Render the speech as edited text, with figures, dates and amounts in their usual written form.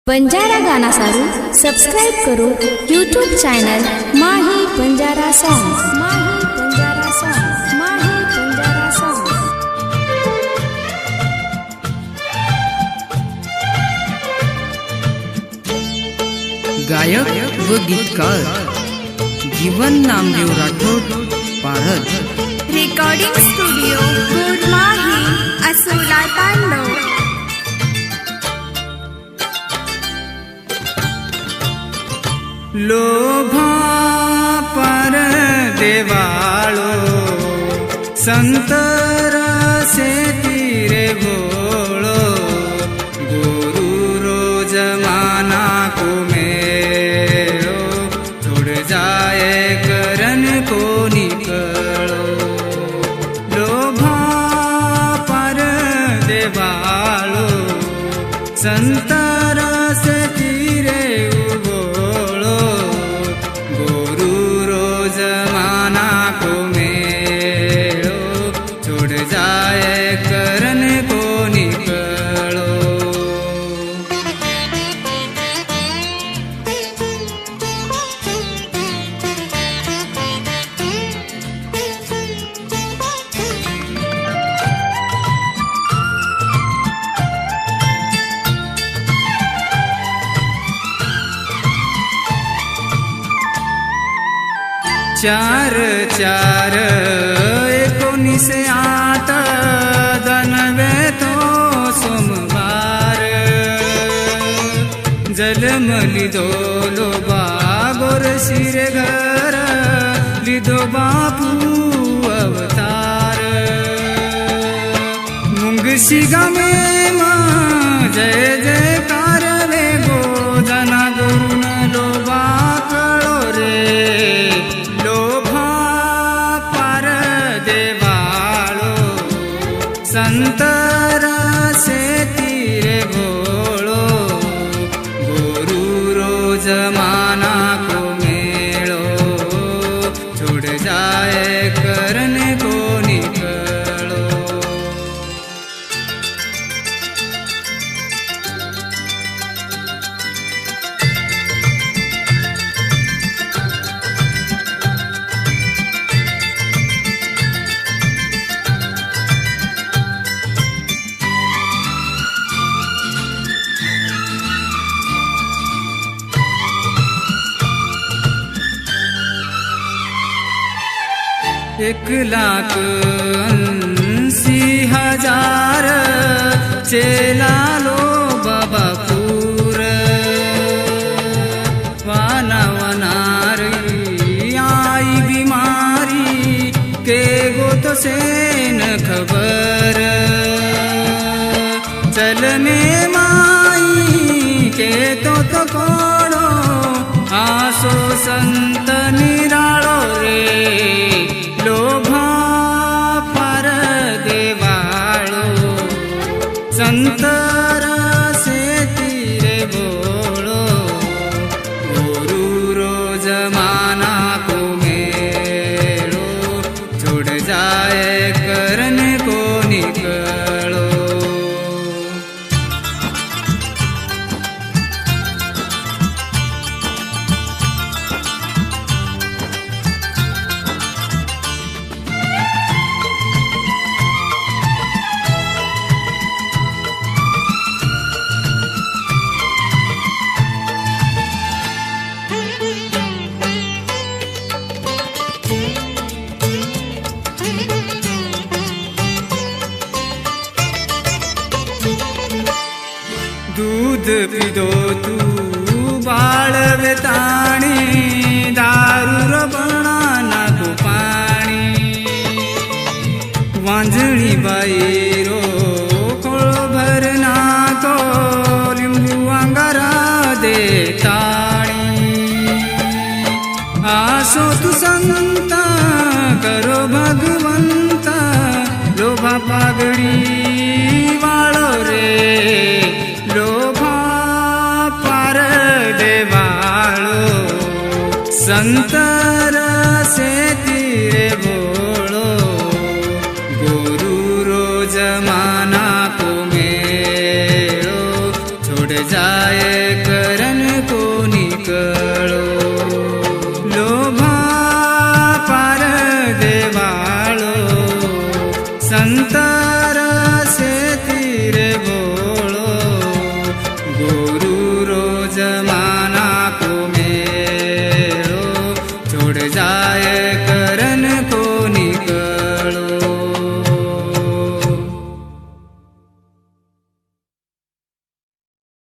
बंजारा गाना सारू सब्सक्राइब करो यूट्यूब चैनल माही बंजारा सॉन्ग। माही बंजारा सॉन्ग। माही बंजारा सॉन्ग। गायक व गीतकार जीवन नामदेव राठोड पारद। रिकॉर्डिंग स्टुडिओ गुड माही असोला तांडव। लोभा पर देवाळो संतर से तीरे भोळो गुरु रोज माना को मेरो छोड़ जाए करन को निकलो। लोभा पर देवाळो संतर से तीरे चार चार 1908 दनवे तो सोमवार जलम लिदो लोबा गोर शिरे घर लिदो बापू अवतार मुंगशी गमे मां जय जयकार रे गो जना गुरु न लोबा कळो रे। संतर से तीरे भोळो गुरु रोज माना को मेळो छोड़ जाए करन को निकलो। एक लाख 80,000 चेला लो बाबा पूर वाना वनारी आई बीमारी के गो तो से न खबर चल में माई के तो कोड़ो आसो संत निराळो रे। लोभा पर देवाळो संतर से तीरे भोळो गुरु रोज माना को मेळो छोड़ जाए करन को निकलो। दूध पिदो तू बाळवे ताणी दारू रो बणा नागो पाणी वांजणी बाई रो कोळो भर नाको लिंबू अंगारा दे ताणी आसो तू संता करो भगवंता लोभा पागडी वाळो रे। लोभा पर देवाळो संतर से तीरे भोळो गुरु रोज माना को मेळो छोड़ जाए संतर से तीरे बोलो गोर